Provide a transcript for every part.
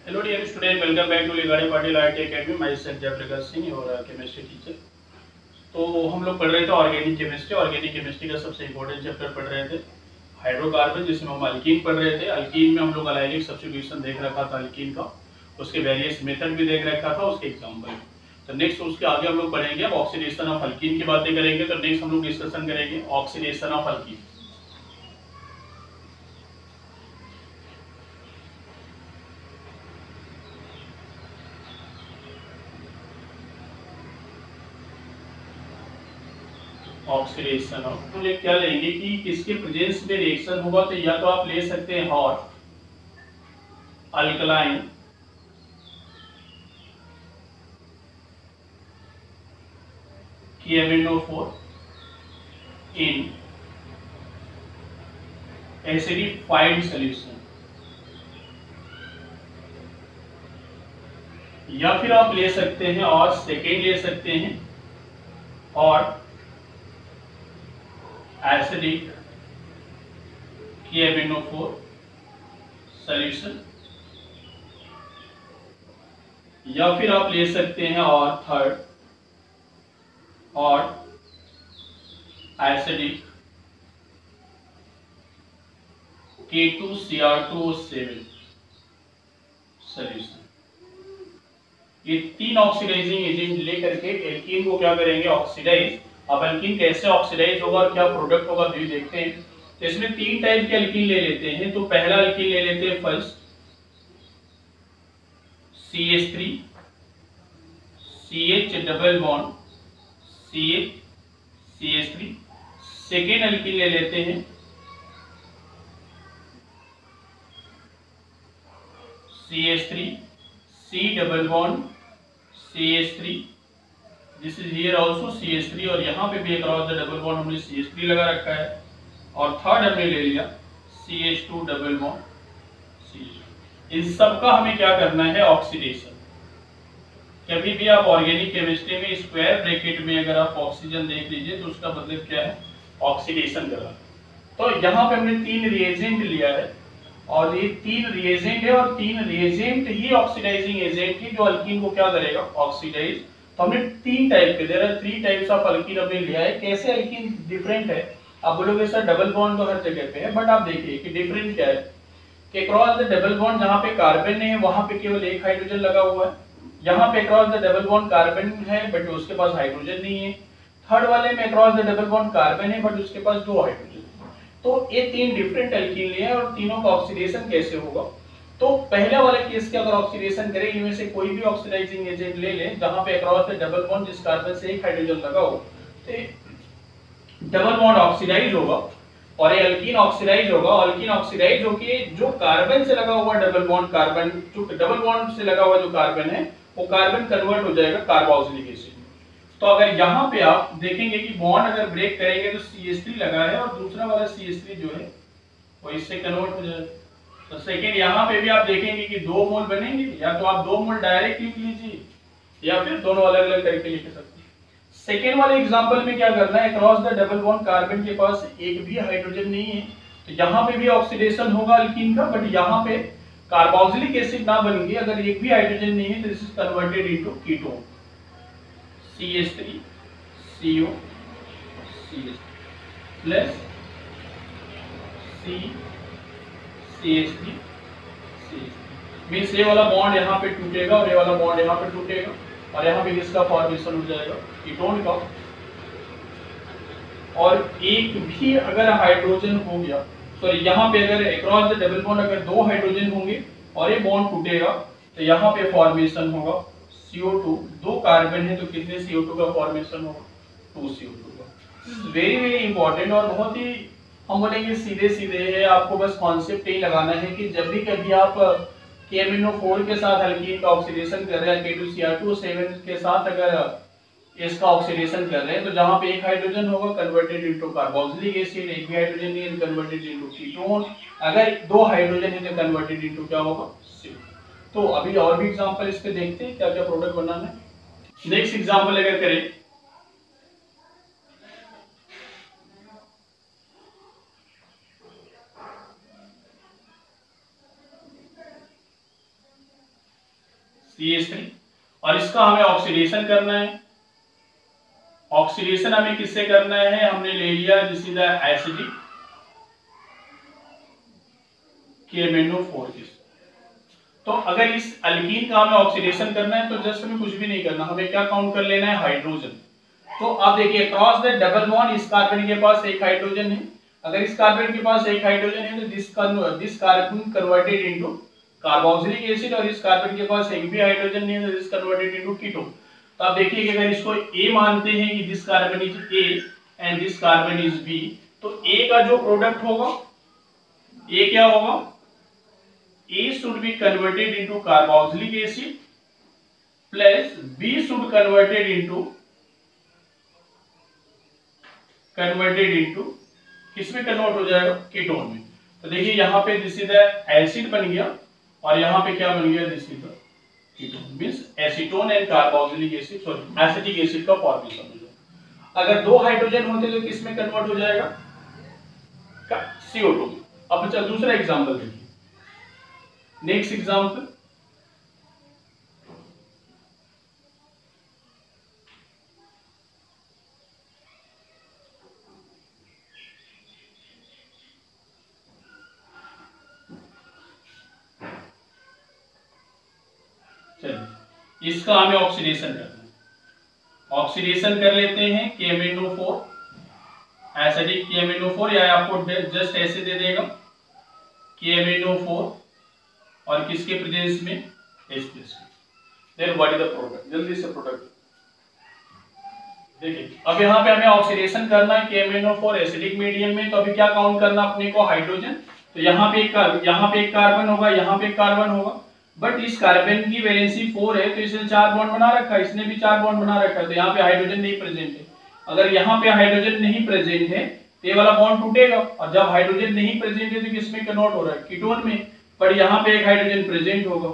Hello dear student, welcome back to Ligadi Patil IT academy. Myself Jaiprakash Singh और chemistry teacher. तो हम लोग पढ़ रहे थे ऑर्गेनिक केमिस्ट्री। ऑर्गेनिक केमिस्ट्री का सबसे इंपॉर्टेंट चैप्टर पढ़ रहे थे हाइड्रोकार्बन, जिसमें हम अल्कीन पढ़ रहे थे। अल्कीन में हम लोग अलाइलिक सब्स्टिट्यूशन देख रखा था अल्कीन का, उसके वेरियस मेथड भी देख रखा था, उसके एग्जाम्पल। तो नेक्स्ट उसके आगे हम लोग पढ़ेंगे, अब ऑक्सीडेशन ऑफ अल्कीन की बातें करेंगे। तो नेक्स्ट हम लोग डिस्कशन करेंगे oxidation of alkyne. Oxidation of, तो ये क्या लेंगे कि किसके प्रेजेंस में रिएक्शन होगा। तो या तो आप ले सकते हैं hot alkaline KMnO4 in acidified solution, या फिर आप ले सकते हैं और सेकेंड ले सकते हैं और एसिडिक KMnO4 सॉल्यूशन, या फिर आप ले सकते हैं और थर्ड और एसिडिक K2Cr2O7 सॉल्यूशन। ये तीन ऑक्सीडाइजिंग एजेंट लेकर के एल्कीन को क्या करेंगे, ऑक्सीडाइज। अब एल्कीन कैसे ऑक्सीडाइज होगा और क्या प्रोडक्ट होगा तो देखते हैं। तो इसमें तीन टाइप के एल्कीन ले लेते हैं। तो पहला एल्कीन ले लेते हैं first CH3 CH double bond CH CH3। Second alkene ले लेते हैं CH3 C double bond CH3, this is here also CH3, और यहाँ पे भी अक्रॉस द डबल बॉन्ड हमने CH3 लगा रखा है। और थर्ड हमने ले लिया CH2 डबल बॉन्ड CH2। इन सब का हमें क्या करना है, ऑक्सीडेशन। कभी भी आप ऑर्गेनिक केमिस्ट्री में स्क्वायर ब्रैकेट में अगर आप ऑक्सीजन देख लीजिए तो उसका मतलब क्या है, ऑक्सीडेशन करना। तो यहाँ पे हमने तीन रिएजेंट लिया है, और ये तीन रिएजेंट है, और तीन रिएजेंट ही ऑक्सीडाइजिंग एजेंट है जो अल्कीन को क्या करेगा, ऑक्सीडाइज। तो हमने तीन टाइप के, there are three types of alkene हमने लिया है। कैसे अल्कीन डिफरेंट है, आप बोलोगे सर डबल बॉन्ड तो हर जगह पे है, बट आप देखिए कि डिफरेंट क्या है कि क्रॉस द डबल बॉन्ड जहां पे कार्बन है वहां पे केवल एक हाइड्रोजन लगा हुआ है। यहाँ पे cross the double bond carbon है बट उसके पास हाइड्रोजन नहीं है। थर्ड वाले में cross the double bond carbon है बट उसके पास दो हाइड्रोजन। तो ये तीन डिफरेंट एल्कीन लिए हैं, और तीनों का ऑक्सीडेशन कैसे होगा। तो पहले वाले केस के अगर ऑक्सीडेशन करें, इनमें से कोई भी ऑक्सीडाइजिंग एजेंट ले लें जहां पे अक्रॉस द डबल बॉन्ड जिस कार्बन से एक हाइड्रोजन लगा हो, तो डबल बॉन्ड ऑक्सीडाइज होगा और ये अल्कीन ऑक्सीडाइज होगा। अल्कीन ऑक्सीडाइज होके जो कार्बन से लगा हुआ डबल बॉन्ड कार्बन, जो डबल बॉन्ड से लगा हुआ जो कार्बन है वो कार्बन कन्वर्ट हो जाएगा कार्बोक्सिलिक एसिड में। तो अगर यहाँ पे आप देखेंगे कि बॉन्ड अगर ब्रेक करेंगे तो CH3 लगा है और दूसरा वाला CH3 जो है वो इससे कन्वर्ट हो जाएगा। तो सेकेंड यहाँ पे भी आप देखेंगे कि दो मोल बनेंगे, या तो आप दो मोल डायरेक्ट लिख लीजिए या फिर दोनों अलग अलग करके लिख सकते हैं। सेकेंड वाले एग्जांपल में क्या करना है, cross the double bond carbon के पास एक भी हाइड्रोजन नहीं है, तो यहाँ पे भी ऑक्सीडेशन होगा अल्कीन का, बट यहाँ पे कार्बोक्सिलिक एसिड ना बन के अगर एक भी हाइड्रोजन नहीं है तो this is converted into ketone CH3 CO CH plus C CH3 CH3 means ये वाला बॉन्ड यहाँ पे टूटेगा और ये वाला बॉन्ड यहाँ पे टूटेगा, और यहाँ पे किसका फॉर्मेशन हो जाएगा, कीटोन का। और एक भी अगर हाइड्रोजन हो गया, सॉरी यहाँ पे अगर अक्रॉस द डबल बॉन्ड अगर दो हाइड्रोजन होंगे और ये बॉन्ड टूटेगा तो यहाँ पे फॉर्मेशन होगा CO2। दो कार्बन है तो कितने CO2 का फॉर्मेशन होगा, 2 CO2 का। वेरी वेरी इंपॉर्टेंट, और बहुत ही हम बोलेंगे सीधे सीधे है। आपको बस कॉन्सेप्ट यही लगाना है कि जब भी कभी आप KMnO4 के साथ अल्कीन का ऑक्सीडेशन कर रहे हैं, K2Cr2O7 के साथ अगर इसका ऑक्सीडेशन कर रहे हैं, तो जहां पे एक हाइड्रोजन होगा कन्वर्टेड इनटू कार्बोक्सिलिक एसिड, एक भी हाइड्रोजन नहीं है कन्वर्टेड इनटू कीटोन, अगर दो हाइड्रोजन है तो कन्वर्टेड इनटू क्या होगा, CO। तो अभी और भी एग्जांपल इस पे देखते हैं क्या क्या प्रोडक्ट बनाना है। नेक्स्ट एग्जांपल अगर करें, CH3 और इसका हमें ऑक्सीडेशन करना है। ऑक्सीडेशन हमें किससे करना है, हमने ले लिया this is the acidic KMnO4 के। तो अगर इस अल्कीन का हमें ऑक्सीडेशन करना है तो जस्ट हमें कुछ भी नहीं करना, हमें क्या काउंट कर लेना है, हाइड्रोजन। तो आप देखिए क्रॉस द डबल बॉन्ड, इस कार्बन के पास एक हाइड्रोजन है, अगर इस कार्बन के पास एक हाइड्रोजन है तो this carbon converted into carboxylic acid, और इस कार्बन के पास एक भी हाइड्रोजन नहीं है तो दिस कन्वर्टेड इनटू कीटोन। तो आप देखिए कि अगर इसको A मानते हैं कि this carbon is A and this carbon is B, तो A का जो प्रोडक्ट होगा, A क्या होगा, A should be converted into carboxylic acid plus B should converted into किसमें कन्वर्ट हो जाएगा, कीटोन में। तो देखिए यहाँ पे दिस इज द एसिड बन गया और यहाँ पे क्या बन गया, this is the ketone, means acetone and carboxylic acid, sorry acetic acid का फॉर्मेशन हो जाएगा। अगर दो हाइड्रोजन होते तो किसमें कन्वर्ट हो जाएगा, CO2 में। अब चल दूसरा एग्जांपल देखिए, नेक्स्ट एग्जांपल, चलिए इसका हमें ऑक्सीडेशन करना है। ऑक्सीडेशन कर लेते हैं KMnO4, एसिडिक KMnO4, या आपको जस्ट ऐसे दे देगा KMnO4 और किसके प्रेजेंस में, H+। Then what is the product, जल्दी से प्रोडक्ट देखिए। अब यहाँ पे हमें ऑक्सीडेशन करना है KMnO4 एसिडिक मीडियम में, तो अभी क्या काउंट करना अपने को, हाइड्रोजन। तो यहाँ पे एक कार्बन होगा, यहाँ पे एक कार्बन होगा, बट इस कार्बन की वैलेंसी 4 है तो इसने 4 बॉन्ड बना रखा है, इसने भी 4 बॉन्ड बना रखा है, तो यहाँ पे हाइड्रोजन नहीं प्रेजेंट है। अगर यहाँ पे हाइड्रोजन नहीं प्रेजेंट है तो ये वाला बॉन्ड टूटेगा, और जब हाइड्रोजन नहीं प्रेजेंट है तो किसमें कन्वर्ट हो रहा है, कीटोन में। पर यहाँ पे एक हाइड्रोजन प्रेजेंट होगा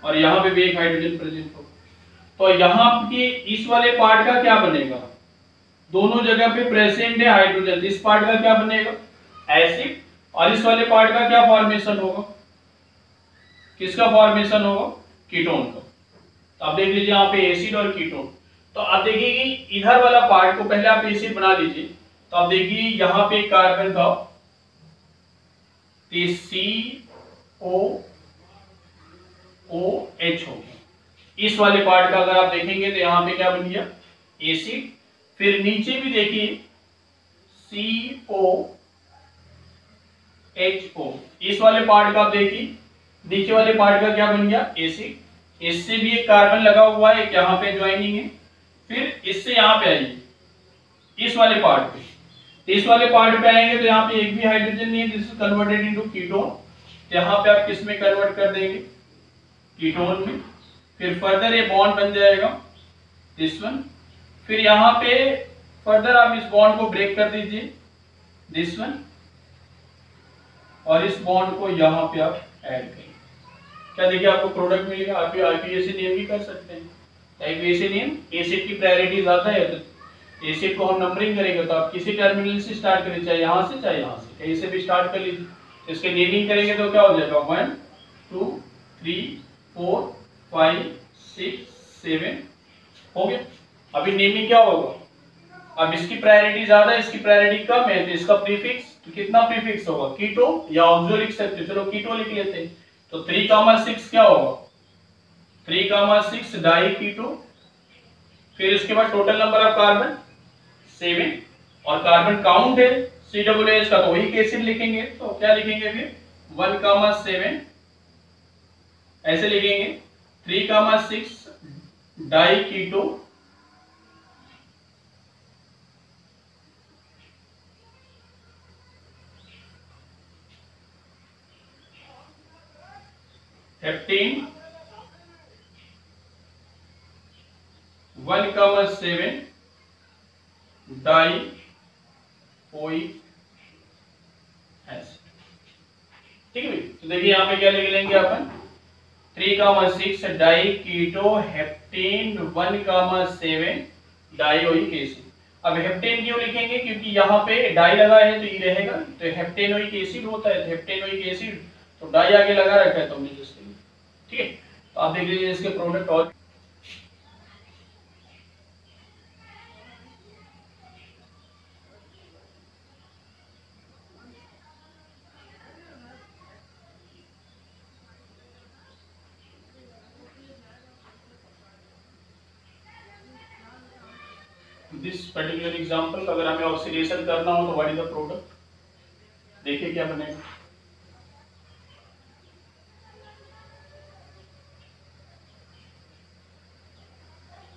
और यहाँ पे भी एक हाइड्रोजन प्रेजेंट होगा, तो यहाँ के इस वाले पार्ट का क्या बनेगा, दोनों जगह पे प्रेजेंट है हाइड्रोजन, इस पार्ट का क्या बनेगा, एसिड, और इस वाले पार्ट का क्या फॉर्मेशन होगा, किसका फॉर्मेशन होगा, कीटोन का। तो आप देख लीजिए यहाँ पे एसिड और कीटोन। तो आप देखिए कि इधर वाला पार्ट को पहले आप एसिड बना लीजिए, तो आप देखिए यहाँ पे कार्बन था, COOH हो गया। इस वाले पार्ट का अगर आप देखेंगे तो यहाँ पे क्या बन गया, एसिड, फिर नीचे भी देखिए COHO, इस वाले पार्ट का आप देखिए नीचे वाले पार्ट का क्या बन गया, एसिड, इससे भी एक कार्बन लगा हुआ है, एक यहाँ पे ज्वाइनिंग है, फिर इससे यहाँ पे आइए इस वाले पार्ट पे, इस वाले पार्ट पे आएंगे तो यहाँ पे एक भी हाइड्रोजन नहीं है, this is converted into ketone. यहाँ पे आप किस में कन्वर्ट कर देंगे, कीटोन में। फिर फर्दर ये बॉन्ड बन जाएगा दिस वन, फिर यहाँ पे फर्दर आप इस बॉन्ड को ब्रेक कर दीजिए दिस वन, और इस बॉन्ड को यहाँ पे आप ऐड करें, क्या देखिए आपको प्रोडक्ट मिलेगा। आप आईपीएसी नियम भी कर सकते हैं, आईपीएसी नियम, एसिड की प्रायोरिटी ज्यादा है तो एसिड को हम नंबरिंग करेंगे, तो आप किसी टर्मिनल से स्टार्ट करें, चाहे यहाँ से चाहे यहाँ से, कहीं से भी स्टार्ट कर लीजिए। इसके नेमिंग करेंगे तो क्या हो जाएगा, 1 2 3 4 5 6 7 हो गया। अभी नेमिंग क्या होगा, अब इसकी प्रायोरिटी ज्यादा है, इसकी प्रायोरिटी कम है, तो इसका प्रीफिक्स, तो कितना प्रीफिक्स होगा, कीटो या ऑक्सो लिख सकते हो, चलो कीटो लिख लेते हैं। तो 3,6 क्या होगा, 3,6 डाई कीटो, फिर इसके बाद टोटल नंबर ऑफ कार्बन 7, और कार्बन काउंट है COOH का, तो वही एसिड लिखेंगे, तो क्या लिखेंगे फिर 1,7 ऐसे लिखेंगे, 3,6 डाई कीटो, हेप्टेन 1,7 डाई ओइक एसिड। ठीक है भाई, तो देखिए यहाँ पे क्या लिख लेंगे अपन, 3,6 डाई कीटो हेप्टेन 1,7 डाइओइक एसिड। अब हेप्टेन क्यों लिखेंगे, क्योंकि यहाँ पे डाई लगा है तो ये रहेगा, तो हेप्टेनोइक एसिड होता है, तो हेप्टेनोइक एसिड, तो डाई आगे लगा रखा है तो हमने जैसे, ठीक है। तो आप देख लीजिए इसके प्रोडक्ट और दिस पर्टिकुलर एग्जांपल, अगर हमें ऑक्सीडेशन करना हो तो व्हाट इज द प्रोडक्ट, देखिए क्या बनेगा।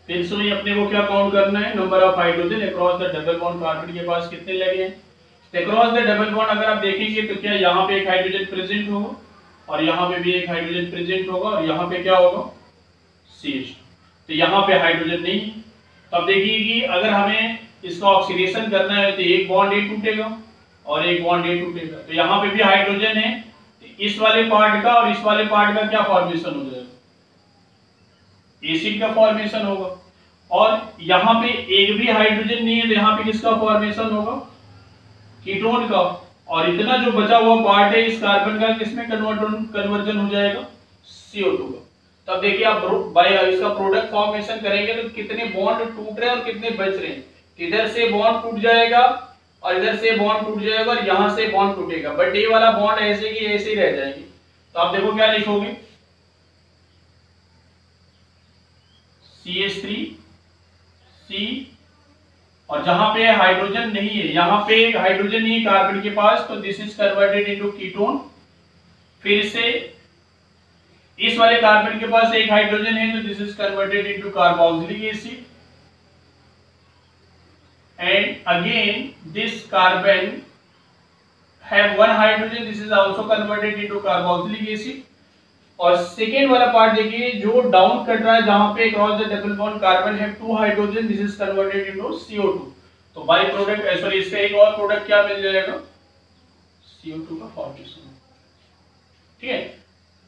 फिर से वही अपने को क्या काउंट करना है, number of hydrogen across the double bond carbon के पास कितने लगे हैं। अक्रॉस द डबल बॉन्ड अगर आप देखेंगे तो क्या यहाँ पे एक हाइड्रोजन प्रेजेंट होगा और यहाँ पे भी एक हाइड्रोजन प्रेजेंट होगा और यहाँ पे क्या होगा CH2, तो यहाँ पे हाइड्रोजन नहीं है। तो अब देखिए कि अगर हमें इसका ऑक्सीडेशन करना है तो एक बॉन्ड ए टूटेगा और एक बॉन्ड ए टूटेगा, तो यहाँ पे भी हाइड्रोजन है, तो इस वाले पार्ट का और इस वाले पार्ट का क्या फॉर्मेशन हो जाएगा, एसिड का फॉर्मेशन होगा। और यहाँ पे एक भी हाइड्रोजन नहीं है तो यहाँ पे किसका फॉर्मेशन होगा, कीटोन का। और इतना जो बचा हुआ पार्ट है इस कार्बन का किसमें कन्वर्जन हो जाएगा, CO2 का। तब देखिए आप बाय इसका प्रोडक्ट फॉर्मेशन करेंगे तो कितने बॉन्ड टूट रहे हैं और कितने बच रहे हैं। इधर से बॉन्ड टूट जाएगा और इधर से बॉन्ड टूट जाएगा और यहाँ से बॉन्ड टूटेगा, बट ये वाला बॉन्ड ऐसे की ऐसे ही रह जाएगी। तो आप देखो क्या लिखोगे, CH3 C, और जहां पे हाइड्रोजन नहीं है, यहाँ पे हाइड्रोजन नहीं है कार्बन के पास, तो this is converted into ketone. फिर से इस वाले कार्बन के पास एक हाइड्रोजन है तो this is converted into carboxylic acid, and again this carbon have one hydrogen, this is also converted into carboxylic acid. और सेकेंड वाला पार्ट देखिए जो डाउन कट रहा है, जहां पे cross the double bond carbon have two hydrogen, this is converted into CO2। तो by product sorry इसका एक और प्रोडक्ट क्या मिल जाएगा, CO2 का फॉर्मेशन। ठीक है,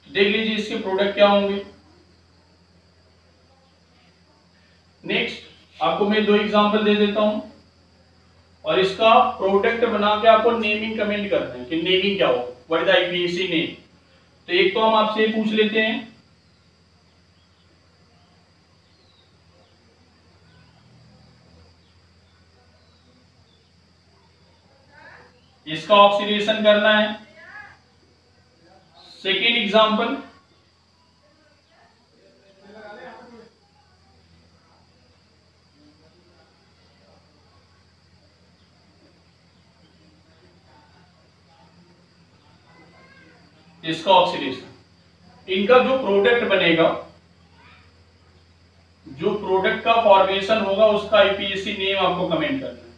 तो देख लीजिए इसके प्रोडक्ट क्या होंगे। नेक्स्ट आपको मैं दो एग्जांपल दे देता हूं और इसका प्रोडक्ट बना के आपको नेमिंग कमेंट करते हैं कि नेमिंग क्या हो, what is the IPAC name. तो एक तो हम आपसे पूछ लेते हैं, इसका ऑक्सीडेशन करना है। सेकेंड एग्जांपल, इसका ऑक्सीडेशन। इनका जो प्रोडक्ट बनेगा, जो प्रोडक्ट का फॉर्मेशन होगा उसका IPAC नेम आपको कमेंट करना है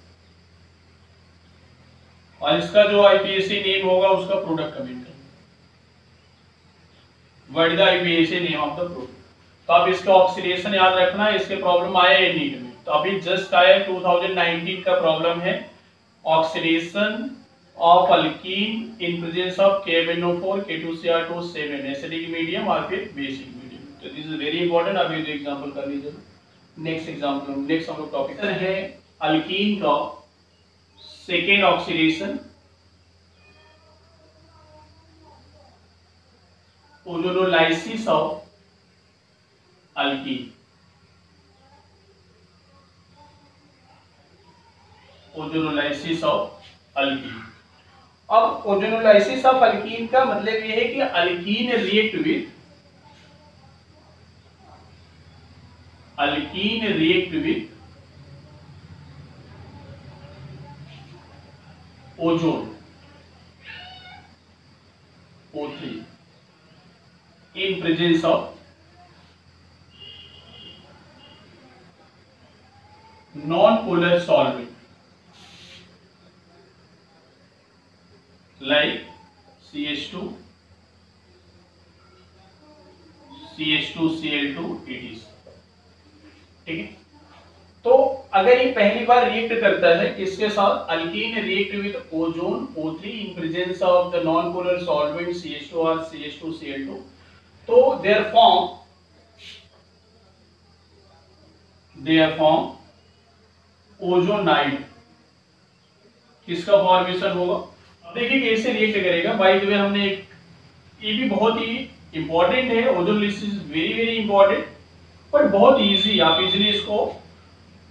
और इसका जो IPAC नेम होगा उसका प्रोडक्ट कमेंट करना है। What is the IPAC name of the product. तो आप इसका ऑक्सीडेशन याद रखना है, इसके प्रॉब्लम आया है नीट में, तो अभी जस्ट आया 2019 का प्रॉब्लम है, oxidation of alkene in presence of KMnO4 K2Cr2 7 acidic medium और फिर बेसिक मीडियम। तो दिस इज वेरी इंपॉर्टेंट, आप ये जो एग्जांपल कर लीजिए। नेक्स्ट एग्जांपल, नेक्स्ट हम लोग टॉपिक है अल्कीन का second oxidation, ozonolysis of alkyne, ozonolysis of alkyne. अब ओजोनोलाइसिस ऑफ अल्कीन का मतलब यह है कि alkyne react with ozone O3 in presence of non-polar solvent like CH2, CH2Cl2 etc। ठीक है, तो अगर ये पहली बार रिएक्ट करता है किसके साथ, alkyne react with ozone O3 in presence of the non polar solvent CH2 और CH2Cl2, तो देयर फॉर्म ओजोनाइड, किसका फॉर्मेशन होगा। देखिए कैसे रिएक्ट करेगा। बाय द वे हमने एक ये भी बहुत ही इंपॉर्टेंट है, ओजोलिसिस वेरी वेरी इंपॉर्टेंट, बट बहुत इजी, आप इजीली इसको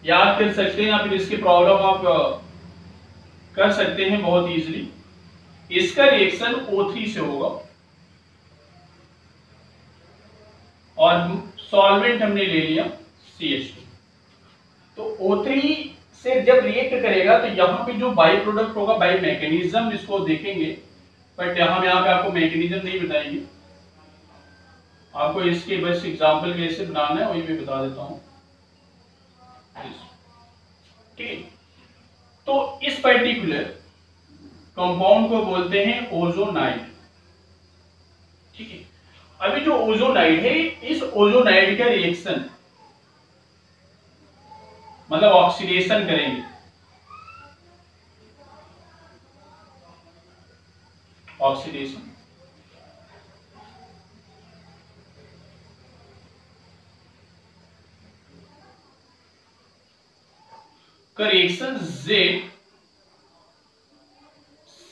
याद कर सकते हैं या फिर इसकी प्रॉब्लम आप कर सकते हैं बहुत इजीली। इसका रिएक्शन O3 से होगा और सॉल्वेंट हमने ले लिया CH2। तो O3 से जब रिएक्ट करेगा तो यहाँ पे जो बाई प्रोडक्ट होगा, बाई मैकेनिज्म इसको देखेंगे, बट यहाँ पे आपको मैकेनिज्म नहीं बताएंगे, आपको इसके बस एग्जांपल कैसे बनाना है वही मैं बता देता हूँ। ठीक है, तो इस पर्टिकुलर कंपाउंड को बोलते हैं ओजोनाइड। ठीक है, अभी जो ओजोनाइड है, इस ओजोनाइड का रिएक्शन मतलब ऑक्सीडेशन करेंगे, ऑक्सीडेशन का रिएक्शन Z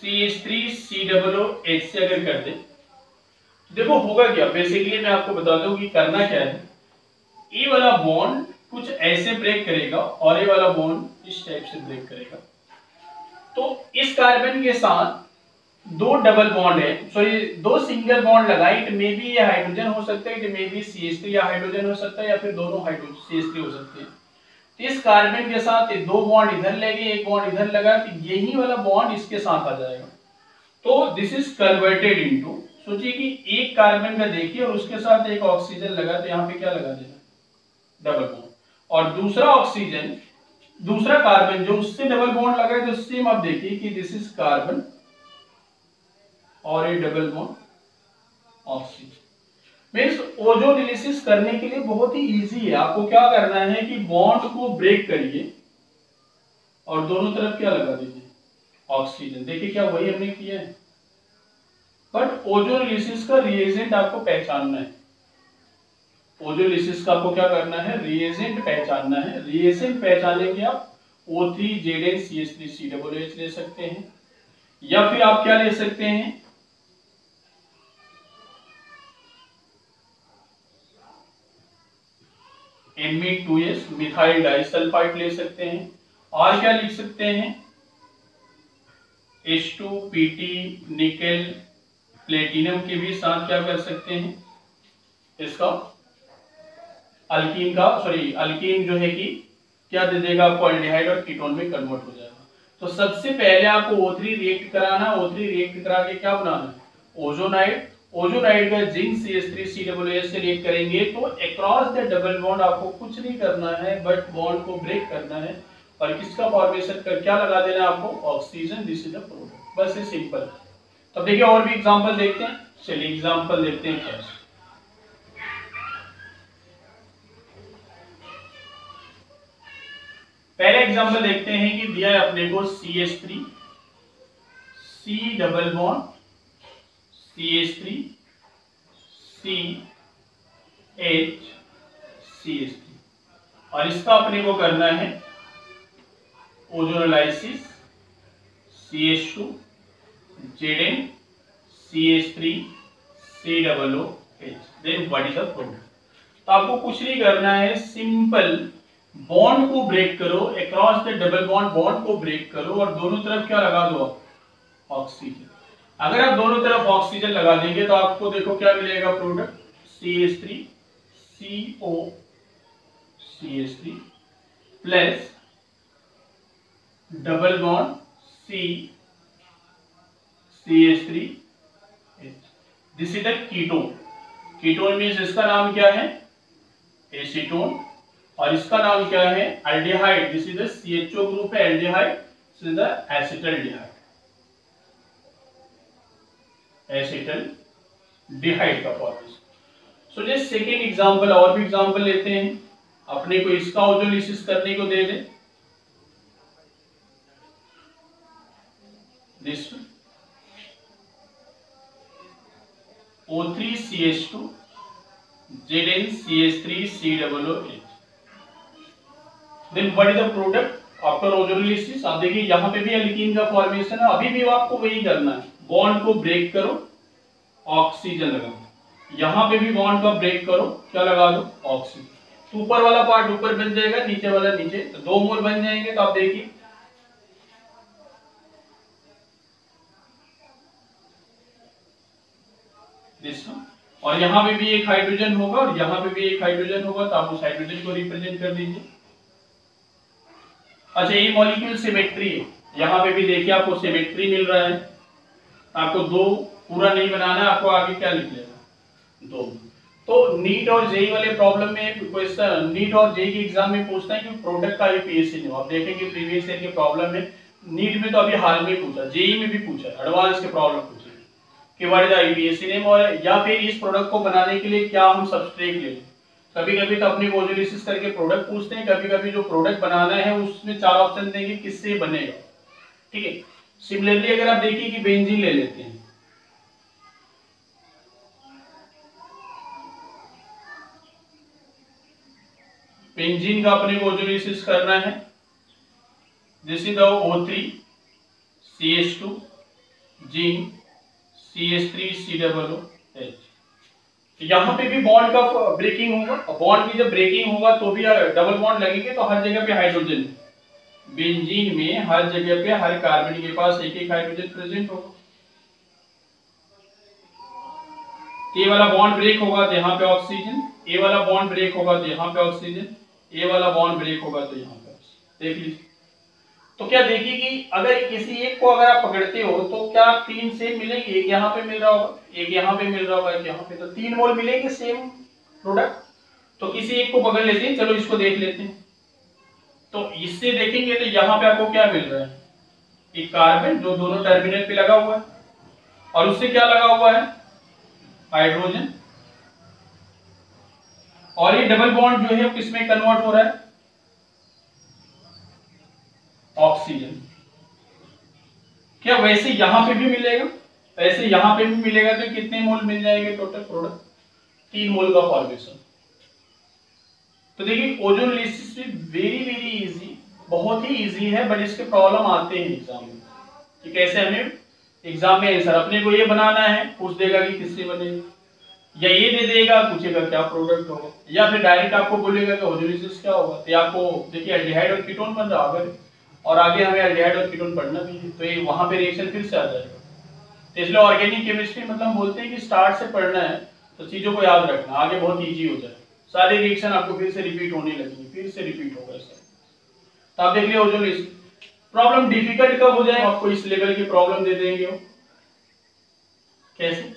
CH3COOH से अगर कर दे, देखो होगा क्या, बेसिकली मैं आपको बता दूं कि करना क्या है। ये वाला बॉन्ड कुछ ऐसे ब्रेक करेगा और ये वाला बॉन्ड इस टाइप से ब्रेक करेगा। तो इस कार्बन के साथ दो डबल बॉन्ड है, सॉरी दो सिंगल बॉन्ड लगा, इट मे बी ये हाइड्रोजन हो सकता है, इट मे बी CH3 या हाइड्रोजन हो सकता है, या फिर दोनों हाइड्रोजन CH3 हो सकते हैं। तो इस कार्बन के साथ दो बॉन्ड इधर लगे, एक बॉन्ड इधर लगा, तो यही वाला बॉन्ड इसके साथ आ जाएगा। तो दिस इज कन्वर्टेड इनटू, सोचिए कि एक कार्बन का देखिए और उसके साथ एक ऑक्सीजन लगा, तो यहाँ पे क्या लगा देना, डबल बॉन्ड, और दूसरा ऑक्सीजन, दूसरा कार्बन जो उससे डबल बॉन्ड लगा है, तो सेम आप देखिए कि दिस इज कार्बन और ये डबल बॉन्ड ऑक्सीजन। मीन्स ओजोलिसिस करने के लिए बहुत ही इजी है, आपको क्या करना है कि बॉन्ड को ब्रेक करिए और दोनों तरफ क्या लगा दीजिए, ऑक्सीजन। देखिए क्या वही हमने किया है, बट ओजोलिसिस का रिएजेंट आपको पहचानना है। ओजोलिसिस का आपको क्या करना है, रिएजेंट पहचानना है। रिएजेंट पहचानेंगे आप O3ZnCH3COOH ले सकते हैं, या फिर आप क्या ले सकते हैं, Me2S मिथाइल डाइसल्फाइड ले सकते हैं, और क्या लिख सकते हैं, H2PT निकेल प्लेटिनम के भी साथ क्या कर सकते हैं, इसका अल्कीन का, सॉरी अल्कीन जो है कि क्या दे देगा आपको, एल्डिहाइड और कीटोन में कन्वर्ट हो जाएगा। तो सबसे पहले आपको O3 रिएक्ट कराना, O3 रिएक्ट करा के क्या बनाना है, ओजोनाइड। ओजोनाइड का जिंक CH3COOH से रिएक्ट करेंगे तो अक्रॉस द डबल बॉन्ड आपको कुछ नहीं करना है, बट बॉन्ड को ब्रेक करना है और किसका फॉर्मेशन कर क्या लगा देना है आपको, oxygen. This is the product, बस ये सिंपल है। तब देखिए और भी एग्जांपल देखते हैं, चलिए एग्जांपल देखते हैं फर्स्ट। पहले एग्जांपल देखते हैं कि दिया है अपने को CH3 C double bond CH3 CH CH3, और इसका अपने को करना है ozonolysis CH2 Zn CH3 COOH, then what is the product. तो आपको कुछ नहीं करना है, सिंपल बॉन्ड को ब्रेक करो, across the double bond bond को ब्रेक करो और दोनों तरफ क्या लगा दो, ऑक्सीजन। अगर आप दोनों तरफ ऑक्सीजन लगा देंगे तो आपको देखो क्या मिलेगा product, CH3CO CH3 plus double bond CH3, this is the ketone. Ketone means इसका नाम क्या है, एसीटोन, और इसका नाम क्या है, aldehyde. This is the CHO group है aldehyde, this is the acetaldehyde, acetaldehyde का formation. So just second example, और भी एग्जांपल लेते हैं, अपने को इसका ओजोलिसिस करने को दे दे, this O3CH2 ZnCH3COOH, then what is the product after ozonolysis. आप देखिए यहाँ पे भी एल्कीन का फॉर्मेशन है, अभी भी आपको वही करना है, बॉन्ड को ब्रेक करो, ऑक्सीजन लगाओ, यहाँ पे भी बॉन्ड का ब्रेक करो, क्या लगा दो, ऑक्सी। तो ऊपर वाला पार्ट ऊपर बन जाएगा, नीचे वाला नीचे, तो 2 मोल बन जाएंगे। तो आप देखिए और यहाँ पे भी एक हाइड्रोजन होगा और यहाँ पे भी एक हाइड्रोजन होगा, तो आप उस हाइड्रोजन को रिप्रेजेंट कर दीजिए। अच्छा, ये मॉलिक्यूल सिमेट्री है, यहाँ पे भी देखिए आपको सिमेट्री मिल रहा है। आपको 2 पूरा नहीं बनाना है, आपको आगे क्या लिख लेना, 2। तो नीट और जेई वाले प्रॉब्लम में क्वेश्चन, नीट और जेई के एग्जाम में पूछता है कि प्रोडक्ट का पीएससी नहीं हो। आप देखेंगे प्रीवियस ईयर के प्रॉब्लम में, नीट में तो अभी हाल में पूछा, जेई में भी पूछा, एडवांस के प्रॉब्लम पूछे कि what is the IPSC name, और या फिर इस प्रोडक्ट को बनाने के लिए क्या हम सबस्ट्रेट ले लें। कभी कभी तो अपनी वोजुलिसिस करके प्रोडक्ट पूछते हैं, कभी कभी जो प्रोडक्ट बनाना है उसमें 4 ऑप्शन देंगे किससे बनेगा। ठीक है, सिमिलरली अगर आप देखिए कि बेंजीन ले लेते हैं, बेंजीन का अपने को वोजुलिसिस करना है, this is the O3 CH2 gene CH3COOH। यहाँ पे भी बॉन्ड का ब्रेकिंग होगा, बॉन्ड की जब ब्रेकिंग होगा तो भी डबल बॉन्ड लगेंगे, तो हर जगह पे हाइड्रोजन, बेंजीन में हर जगह पे हर कार्बन के पास एक एक हाइड्रोजन प्रेजेंट होगा। ए वाला बॉन्ड ब्रेक होगा तो यहाँ पे ऑक्सीजन, ए वाला बॉन्ड ब्रेक होगा तो यहाँ पे ऑक्सीजन, ए वाला बॉन्ड ब्रेक होगा तो यहाँ पे ऑक्सीजन। देख लीजिए, तो क्या देखिए कि अगर किसी एक को अगर आप पकड़ते हो तो क्या 3 सेम मिलेंगे, एक यहाँ पे मिल रहा होगा, एक यहाँ पे मिल रहा होगा, एक यहाँ पे, तो 3 मोल मिलेंगे सेम प्रोडक्ट। तो किसी एक को पकड़ लेते हैं, चलो इसको देख लेते हैं। तो इससे देखेंगे तो यहाँ पे आपको क्या मिल रहा है, एक कार्बन जो दोनों टर्मिनल पे लगा हुआ है, और उससे क्या लगा हुआ है, हाइड्रोजन। और ये डबल बॉन्ड जो है वो किसमें कन्वर्ट हो रहा है, ऑक्सीजन। क्या वैसे यहां पे भी मिलेगा, वैसे यहां पे भी मिलेगा, तो कितने मोल मिल जाएंगे टोटल प्रोडक्ट, 3 मोल का फॉर्मेशन। तो देखिए ओजोनोलिसिस वेरी वेरी इजी, बहुत ही इजी है, बट इसके प्रॉब्लम आते हैं एग्जाम में कि कैसे हमें एग्जाम में आंसर, अपने को ये बनाना है, पूछ देगा कि किससे बनेगा, या ये दे देगा पूछेगा क्या प्रोडक्ट होगा, या फिर डायरेक्ट आपको बोलेगा कि ओजोनोलिसिस क्या होगा। तो आपको देखिए एल्डिहाइड और कीटोन बन रहा है, और आगे हमें एल्डिहाइड और कीटोन पढ़ना भी है, तो ये वहां पे रिएक्शन फिर से आ जाएगा। तो इसलिए ऑर्गेनिक केमिस्ट्री मतलब बोलते हैं कि स्टार्ट से पढ़ना है तो चीजों को याद रखना, आगे बहुत इजी हो जाए, सारे रिएक्शन आपको फिर से रिपीट होने लगेंगे, फिर से रिपीट होगा सर। तो आप देख लिया ओजोनोलिसिस प्रॉब्लम डिफिकल्ट कब हो जाए, आपको इस लेवल की प्रॉब्लम दे देंगे वो, कैसे,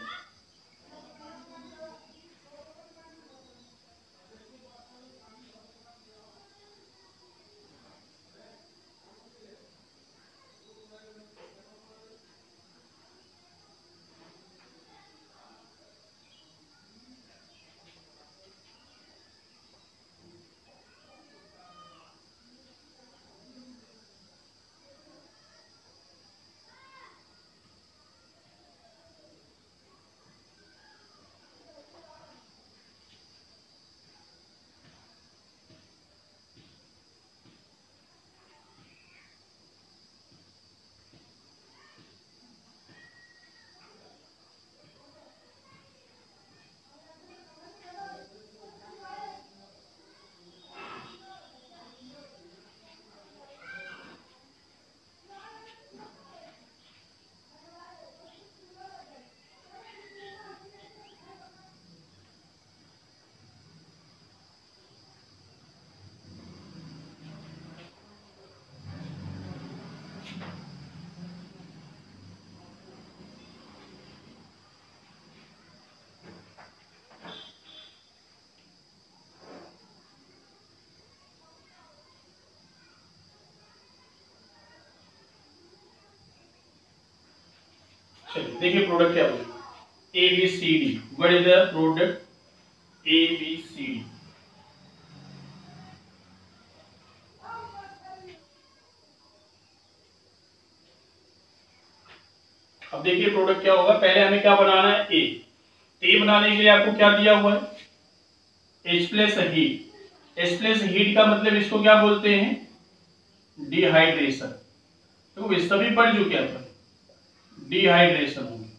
चलिए देखिए प्रोडक्ट क्या बोले, ABCD, what is the product ABCD। अब देखिए प्रोडक्ट क्या होगा, पहले हमें क्या बनाना है, ए बनाने के लिए आपको क्या दिया हुआ है, H plus heat. H plus heat का मतलब इसको क्या बोलते हैं, डिहाइड्रेशन। तो ये सभी पढ़ चुके हैं, डिहाइड्रेशन होगी।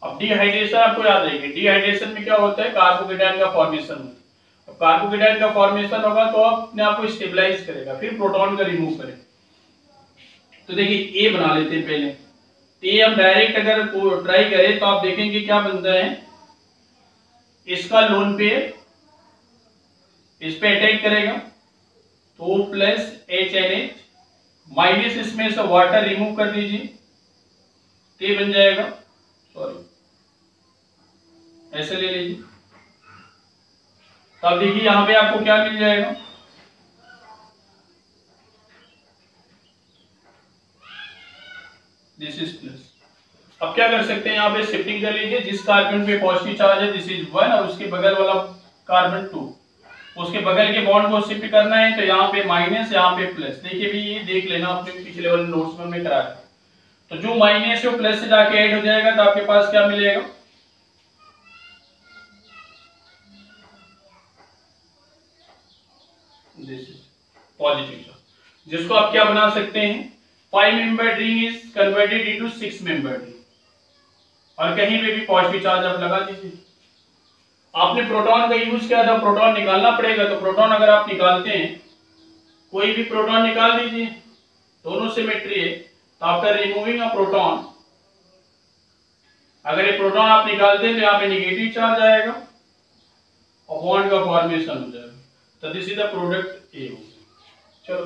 अब डिहाइड्रेशन आपको याद रखेंगे, डिहाइड्रेशन में क्या होता है, कार्बोकेटायन का फॉर्मेशन होता है। अब कार्बोकेटायन का फॉर्मेशन होगा तो अपने आप को स्टेबलाइज करेगा, फिर प्रोटॉन का रिमूव करेगा। तो देखिए ए बना लेते हैं पहले। तो ये हम डायरेक्ट अगर ट्राई करें तो आप देखेंगे क्या बनता है, इसका लोन पेयर इस पे अटैक करेगा तो प्लस HNH माइनस इसमें से वाटर रिमूव कर दीजिए, ते बन जाएगा, सॉरी ऐसे ले लीजिए। तो अब देखिए यहां पे आपको क्या मिल जाएगा, दिस इज प्लस। अब क्या कर सकते हैं, यहाँ पे शिफ्टिंग कर लीजिए, जिस कार्बन पे पॉजिटिव चार्ज है दिस इज 1 और उसके बगल वाला कार्बन 2, उसके बगल के बॉन्ड को शिफ्ट करना है, तो यहाँ पे माइनस यहाँ पे प्लस। देखिए भी ये देख लेना अपने पिछले वाले नोट्स में करा है। तो जो माइनस है वो प्लस से जाके ऐड हो जाएगा, तो आपके पास क्या मिलेगा, पॉजिटिव, जिसको आप क्या बना सकते हैं, 5 membered ring is converted into 6 membered ring, और कहीं पे भी पॉजिटिव चार्ज आप लगा दीजिए। आपने प्रोटॉन का यूज किया था, प्रोटॉन निकालना पड़ेगा, तो प्रोटॉन अगर आप निकालते हैं, कोई भी प्रोटॉन निकाल दीजिए, दोनों सिमेट्री है, तो आफ्टर रिमूविंग अ प्रोटॉन, अगर ये प्रोटॉन आप निकालते हैं तो यहाँ पे नेगेटिव चार्ज आएगा और बॉन्ड का फॉर्मेशन हो जाएगा। तो दिस इज द प्रोडक्ट ए। चलो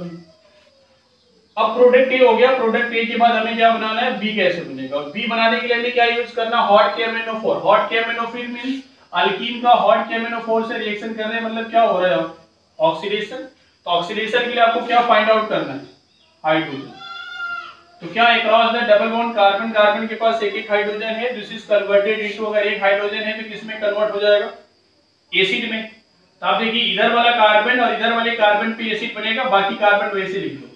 अब प्रोडक्ट ए हो गया। प्रोडक्ट ए के बाद हमें क्या बनाना है, बी कैसे बनेगा। बी बनाने के लिए हमें क्या यूज करना, hot KMnO4। Hot KMnO4 means alkyne का हॉट KMnO4 से रिएक्शन कर रहे हैं, मतलब क्या हो रहा है, ऑक्सीडेशन। तो ऑक्सीडेशन के लिए आपको क्या फाइंड आउट करना है, हाइड्रोजन। तो क्या across the double bond carbon, carbon के पास एक एक हाइड्रोजन है, दिस इज कन्वर्टेड इनटू, अगर एक हाइड्रोजन है तो किसमें कन्वर्ट हो जाएगा, एसिड में। तो आप देखिए इधर वाला कार्बन और इधर वाले कार्बन पे एसिड बनेगा, बाकी कार्बन वैसे लिख लो।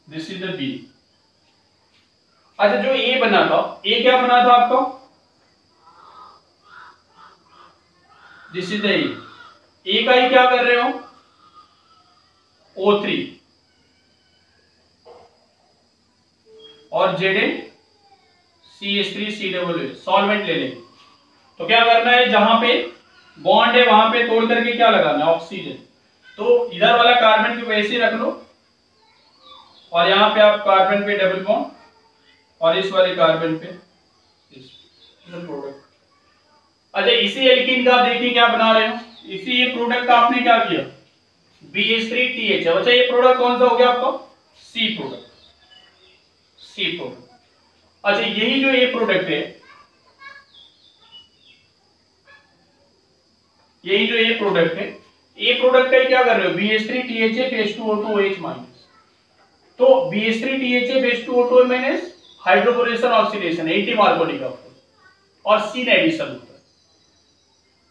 This is the B. अच्छा जो ए बना था, ए क्या बना था आपका, दिस इज द ए का ही क्या कर रहे हो, O3 और ZnCH3COO सॉल्वेंट ले लेंगे। तो क्या करना है, जहां पे बॉन्ड है वहां पे तोड़ करके क्या लगाना है, ऑक्सीजन। तो इधर वाला कार्बन को वैसे रख लो और यहाँ पे आप कार्बन पे डबल बॉन्ड और इस वाले कार्बन पे इस प्रोडक्ट। अच्छा इसी एल्कीन का आप देखिए क्या बना रहे हो, इसी ये प्रोडक्ट का आपने क्या किया, BH3TH। अच्छा ये प्रोडक्ट कौन सा हो गया आपका, सी प्रोडक्ट, सी प्रोडक्ट। अच्छा यही जो ये प्रोडक्ट है, यही जो ये प्रोडक्ट है, ये प्रोडक्ट का क्या कर रहे हो, BH3THF H2O2OH माइनस। तो BH3THF minus hydroboration oxidation, anti Markovnikov का और सीन एडिशन होता है,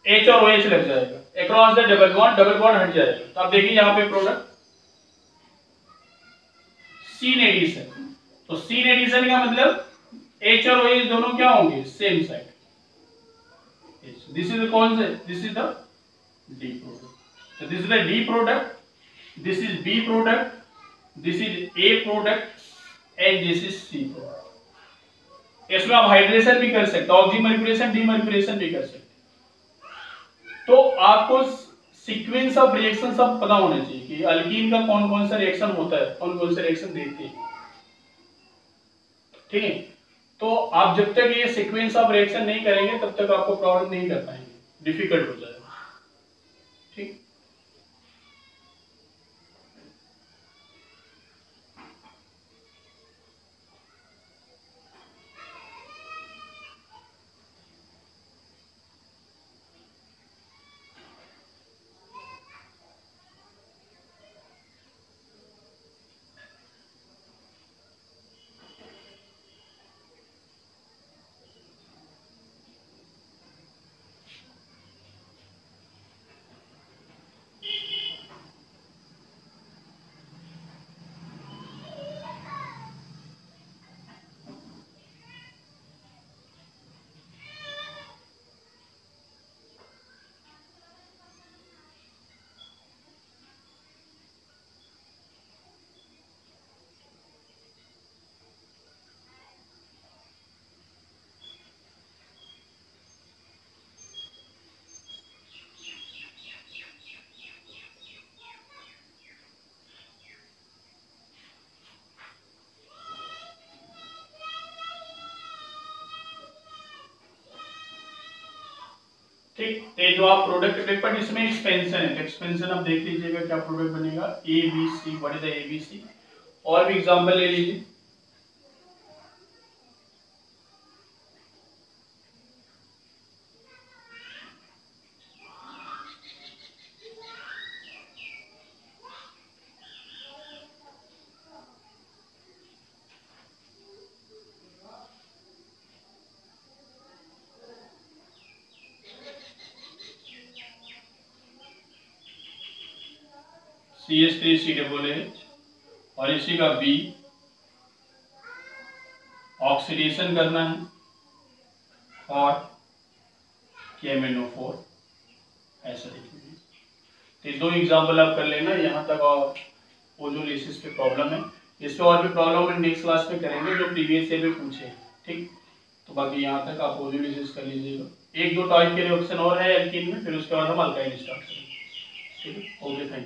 H और OH लग जाएगा, अक्रॉस द डबल बॉन्ड हट जाएगा। तो आप देखिए यहाँ पे प्रोडक्ट सीन एडिशन। तो सीन एडिशन का मतलब H और OH दोनों क्या होंगे, सेम साइड। दिस इज कौन से, this is the D product. So this is the D product, this is B product, this is A product and this is C product। इसमें आप हाइड्रेशन भी कर सकते हो, ऑक्सीमर्क्यूरेशन डीमर्क्यूरेशन भी कर सकते हो। तो आपको सीक्वेंस ऑफ रिएक्शन सब पता होना चाहिए कि अल्कीन का कौन कौन सा रिएक्शन होता है, कौन कौन सा रिएक्शन देते हैं, ठीक है। तो आप जब तक ये सीक्वेंस ऑफ रिएक्शन नहीं करेंगे तब तक आपको प्रॉब्लम नहीं कर पाएंगे, डिफिकल्ट हो जाएगा, ठीक। ठीक। तो जो आप प्रोडक्ट पेपर इसमें एक्सपेंशन है, तो एक्सपेंशन आप देख लीजिएगा क्या प्रोडक्ट बनेगा, A B C, what is the A B C. और भी एग्जांपल ले लीजिए, CH3COOH और इसी का बी ऑक्सीडेशन करना है और KMnO4 ऐसा लिखिए। तो दो एग्जांपल आप कर लेना यहाँ तक, और ओजोलिसिस पे प्रॉब्लम है, इस पे और भी प्रॉब्लम हम नेक्स्ट क्लास में करेंगे जो प्रीवियस ईयर में पूछे। ठीक, तो बाकी यहाँ तक आप ओजोलिसिस कर लीजिएगा। एक दो टाइप के रिएक्शन और है एल्कीन में, फिर उसके बाद हम अल्काइल स्टार्ट करेंगे। ठीक है, ओके, थैंक यू।